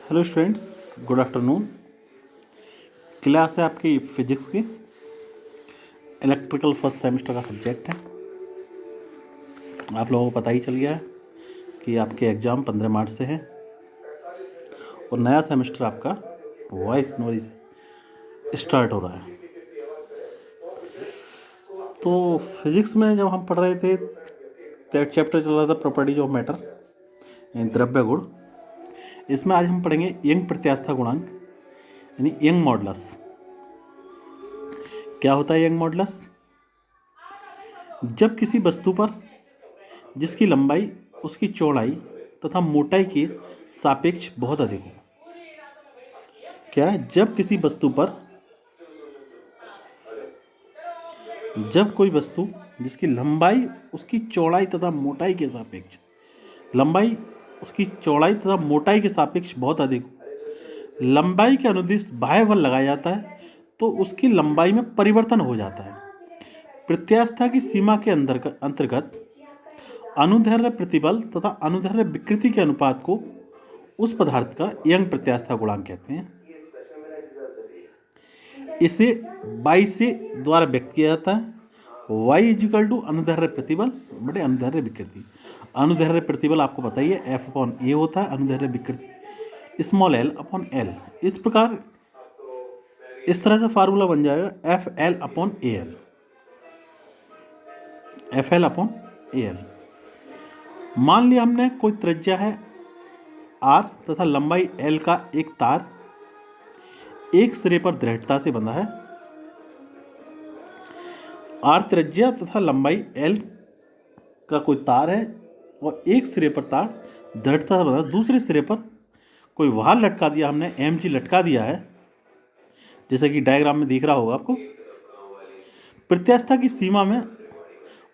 Hello students, good afternoon. Class है आपकी physics की, इलेक्ट्रिकल फर्स्ट सेमेस्टर का सब्जेक्ट है। आप लोगों को पता ही चल गया है कि आपके एग्ज़ाम 15 मार्च से हैं और नया सेमेस्टर आपका 22 जनवरी से स्टार्ट हो रहा है। तो फिजिक्स में जब हम पढ़ रहे थे तो चैप्टर चल रहा था प्रॉपर्टीज ऑफ मैटर, द्रव्य गुण। इसमें आज हम पढ़ेंगे यंग प्रत्यास्था गुणांक यानी यंग मॉडुलस। क्या होता है यंग मॉडुलस? जब किसी वस्तु पर जिसकी लंबाई उसकी चौड़ाई तथा मोटाई के सापेक्ष बहुत अधिक हो। क्या है? जब किसी वस्तु पर, जब कोई वस्तु जिसकी लंबाई उसकी चौड़ाई तथा मोटाई के सापेक्ष, लंबाई उसकी चौड़ाई तथा मोटाई के सापेक्ष बहुत अधिक हो, लंबाई के अनुदिश बाह्य बल लगाया जाता है तो उसकी लंबाई में परिवर्तन हो जाता है। प्रत्यास्था की सीमा के अंतर्गत अनुदैर्ध्य प्रतिबल तथा अनुदैर्ध्य विकृति के अनुपात को उस पदार्थ का यंग प्रत्यास्था गुणांक कहते हैं। इसे y से द्वारा व्यक्त किया जाता है। y इजिकल टू अनुदैर्ध्य प्रतिबल बटे अनुदैर्ध्य विकृति। अनुदैर्ध्य प्रतिबल आपको पता ही है F/A होता है, अनुदैर्ध्य विकृति स्मॉल l अपॉन l। इस प्रकार इस तरह से फार्मूला बन जाएगा FL/AL, FL/AL। मान लिया हमने कोई त्रिज्या है R तथा लंबाई L का एक तार एक सिरे पर दृढ़ता से बंधा है। R त्रिज्या तथा लंबाई L का कोई तार है और एक सिरे पर तार दृढ़ता से बंधा, दूसरे सिरे पर कोई वाहक लटका दिया हमने, mg लटका दिया है, जैसे कि डायग्राम में दिख रहा होगा आपको। प्रत्यास्था की सीमा में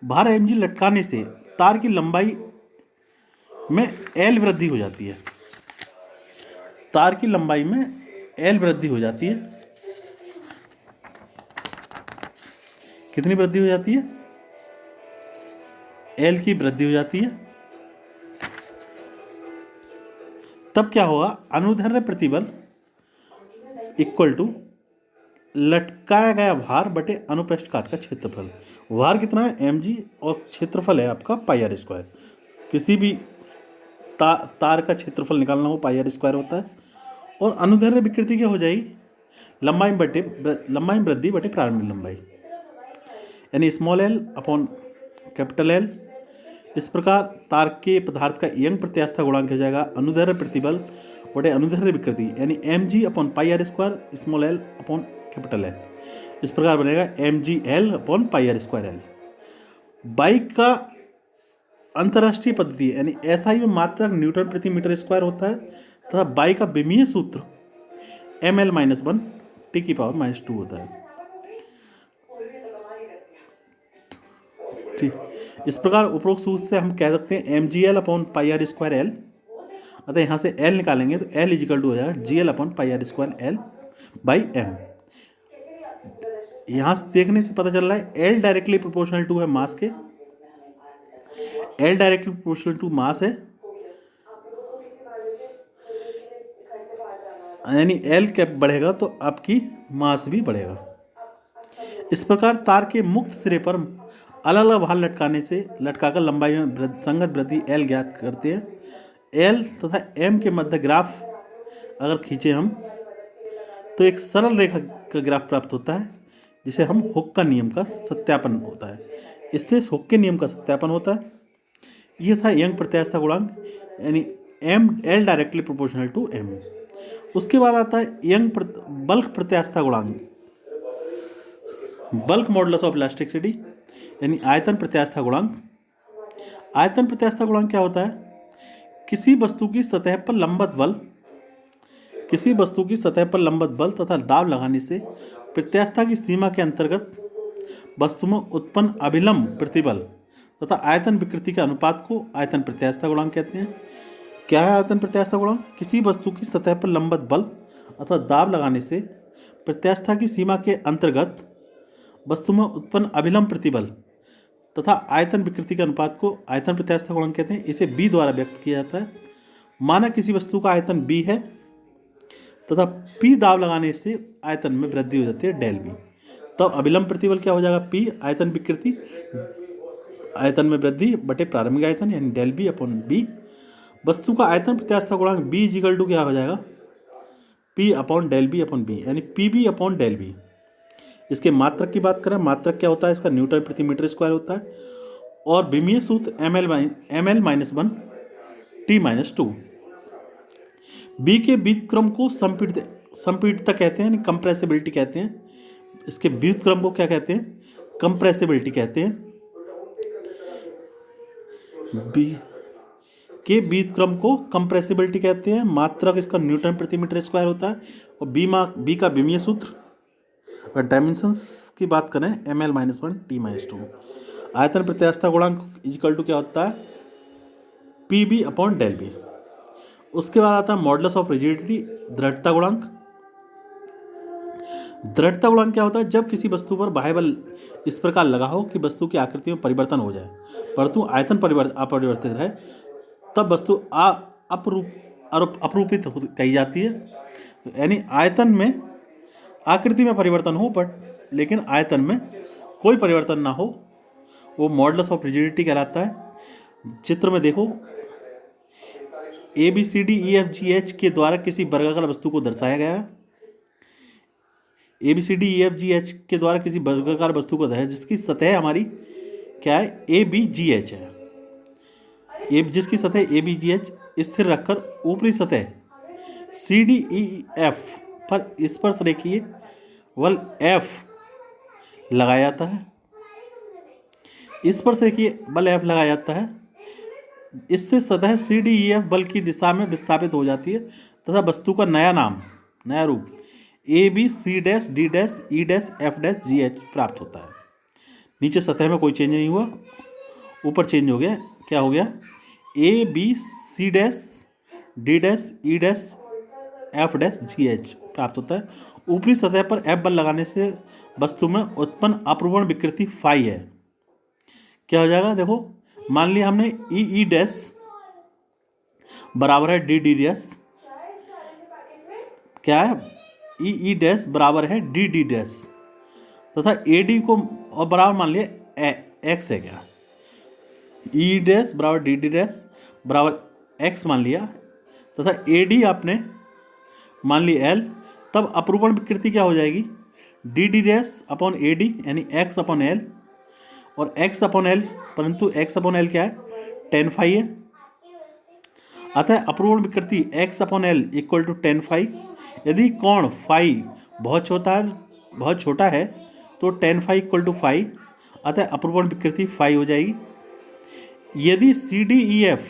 भार mg लटकाने से तार की लंबाई में L वृद्धि हो जाती है। तार की लंबाई में L वृद्धि हो जाती है। कितनी वृद्धि हो जाती है? L की वृद्धि हो जाती है। तब क्या होगा? अनुदैर्ध्य प्रतिबल इक्वल टू लटकाया गया भार बटे अनुप्रस्थ काट का क्षेत्रफल। भार कितना है? mg और क्षेत्रफल है आपका πr²। किसी भी तार का क्षेत्रफल निकालना हो πr² होता है। और अनुदैर्ध्य विकृति क्या हो जाएगी? लंबाई में वृद्धि बटे प्रारंभिक लंबाई, यानी small l upon capital L। इस प्रकार तार के पदार्थ का यंग प्रत्यास्था गुणांक हो जाएगा अनुदैर्ध्य प्रतिबल बटे अनुदैर्ध्य विकृति, यानी mg upon πr² small l upon capital L। इस प्रकार बनेगा mgl अपॉन πr²l। बाइक का अंतरराष्ट्रीय पद्धति यानी SI में मात्रक न्यूटन प्रति मीटर स्क्वायर होता है तथा बाई का विमीय सूत्र ml-1 T⁻⁻² होता है। ठीक, इस प्रकार उपरोक्त सूत्र से हम कह सकते हैं mgl अपॉन πr²l। अतः यहाँ से l निकालेंगे तो l इजिकल टू हो जाएगा gl upon πr²l by m। यहाँ से देखने से पता चल रहा है l डायरेक्टली प्रोपोर्शनल टू है मास के, l directly proportional to mass है, यानी l कैप बढ़ेगा तो आपकी मास भी बढ़ेगा। इस प्रकार तार के मुक्त सिरे पर अलग अलग भार लटकाकर लंबाई में संगत वृद्धि l ज्ञात करते हैं। l तथा m के मध्य ग्राफ अगर खींचे हम तो एक सरल रेखा का ग्राफ प्राप्त होता है, जिसे हम हुक का नियम का सत्यापन होता है। इससे हुक के नियम का सत्यापन होता है। ये था यंग प्रत्यास्था गुणांक, यानी l directly proportional to m। उसके बाद आता है यंग बल्क प्रत्यास्था गुणांक, बल्क मॉडुलस ऑफ इलास्टिसिटी, यानी आयतन प्रत्यास्था गुणांक। आयतन प्रत्यास्था गुणांक क्या होता है? किसी वस्तु की सतह पर लंबवत बल तथा दाब लगाने से प्रत्यास्था की सीमा के अंतर्गत वस्तु में उत्पन्न अभिलंब प्रतिबल तथा आयतन विकृति के अनुपात को आयतन प्रत्यास्था गुणांक कहते हैं। क्या है आयतन प्रत्यास्था गुणांक? किसी वस्तु की सतह पर लंबवत बल अथवा दाब लगाने से प्रत्यास्था की सीमा के अंतर्गत वस्तु में उत्पन्न अभिलंब प्रतिबल तथा आयतन विकृति के अनुपात को आयतन प्रत्यास्था गुणांक कहते हैं। इसे b द्वारा व्यक्त किया जाता है। माना किसी वस्तु का आयतन b है तथा P दाब लगाने से आयतन में वृद्धि हो जाती है डेल V। तब अभिलंब प्रतिबल क्या हो जाएगा, P आयतन विकृति आयतन में वृद्धि बटे प्रारंभिक आयतन यानी डेल V अपॉन B। वस्तु का आयतन प्रत्यास्था गुणांक B इजिकल टू क्या हो जाएगा, P upon del B upon B यानी PB अपॉन डेल B। इसके मात्रक की बात करें, मात्रक क्या होता है इसका, न्यूटन प्रति मीटर स्क्वायर होता है। और विमीय सूत्र ml minus 1 T minus 2। B के व्युत्क्रम को संपीड़ितता कहते हैं, यानी कंप्रेसिबिलिटी कहते हैं। इसके व्युत्क्रम को क्या कहते हैं, कंप्रेसिबिलिटी कहते हैं। बी के व्युत्क्रम को कंप्रेसिबिलिटी कहते हैं। मात्रक इसका न्यूटन प्रति मीटर स्क्वायर होता है। और बी का विमीय सूत्र, अगर डायमेंशंस की बात करें ml माइनस 1 T माइनस 2। आयतन प्रत्यास्था गुणांक इक्वल टू क्या होता है, PB अपॉन डेल B। उसके बाद आता है मॉडुलस ऑफ रिजिडिटी, दृढ़ता गुणांक। दृढ़ता गुणांक क्या होता है, जब किसी वस्तु पर बाह्य बल इस प्रकार लगा हो कि वस्तु की आकृति में परिवर्तन हो जाए परंतु आयतन अपरिवर्तित रहे, तब वस्तु अपरूपित कही जाती है। यानी आयतन में आकृति में परिवर्तन हो बट लेकिन आयतन में कोई परिवर्तन ना हो, वो मॉडुलस ऑफ रिजिडिटी कहलाता है। चित्र में देखो, ABCDEFGH के द्वारा किसी वर्गाकार वस्तु को दर्शाया गया है। ABCDEFGH के द्वारा किसी वर्गाकार वस्तु को दर्शाया जिसकी सतह हमारी क्या है, ABGH है। जिसकी सतह ABGH स्थिर रखकर ऊपरी सतह CDEF पर स्पर्श रेखीय बल F लगाया जाता है। स्पर्श रेखीय बल F लगाया जाता है। इससे सतह CDEF बल की दिशा में विस्थापित हो जाती है तथा वस्तु का नया रूप ABC'D',E',F',G' प्राप्त होता है। नीचे सतह में कोई चेंज नहीं हुआ, ऊपर चेंज हो गया। क्या हो गया, ABC'D',E',F',G' प्राप्त होता है। ऊपरी सतह पर F बल लगाने से वस्तु में उत्पन्न अपरूपण विकृति फाई है। क्या हो जाएगा, देखो मान लिया हमने EE' बराबर है DD', क्या है, EE' बराबर है DD' तथा AD को और बराबर मान लिया X है। क्या, EE' बराबर DD' बराबर X मान लिया तथा AD आपने मान ली L, तब अपरूपण विकृति क्या हो जाएगी, DD' अपॉन AD यानी X अपॉन L और X अपॉन L, परंतु X अपॉन L क्या है, tan फाई है। अतः अपरूपण विकृति X अपॉन L equal to tan phi. यदि कोण फाई बहुत छोटा है तो tan phi equal to phi, अतः अपरूपण विकृति फाई हो जाएगी। यदि CDEF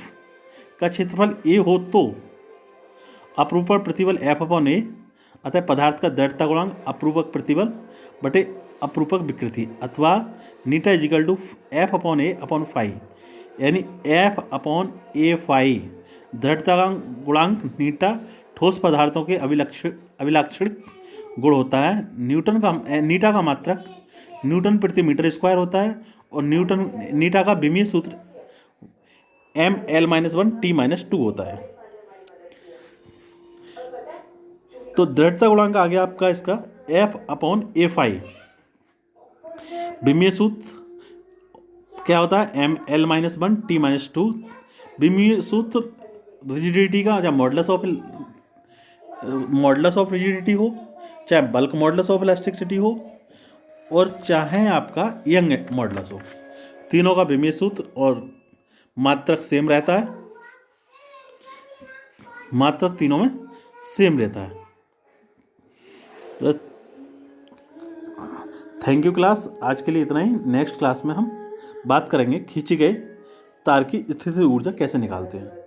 का क्षेत्रफल A हो तो अपरूपण प्रतिबल F अपॉन A, अतः पदार्थ का दृढ़ता गुणांक अपरूपक प्रतिबल बटे अपरूपक विकृति अथवा नीटा is equal to F upon A upon phi, यानी F अपॉन A फाई। दृढ़ता गुणांक नीटा ठोस पदार्थों के अभिलाक्षणिक गुण होता है। नीटा का मात्रक न्यूटन प्रति मीटर स्क्वायर होता है और नीटा का विमीय सूत्र ml-1 T-2 होता है। तो दृढ़ता गुणांक आ गया आपका इसका F अपॉन A फाई। विमीय सूत्र क्या होता है, ml-1 T-2। विमीय सूत्र रिजिडिटी का, चाहे मॉडुलस ऑफ रिजिडिटी हो, चाहे बल्क मॉडुलस ऑफ इलास्टिसिटी हो और चाहे आपका यंग मॉडुलस हो, तीनों का विमीय सूत्र और मात्रक सेम रहता है। मात्रक तीनों में सेम रहता है। थैंक यू क्लास, आज के लिए इतना ही। नेक्स्ट क्लास में हम बात करेंगे खींचे गए तार की स्थितिज ऊर्जा कैसे निकालते हैं।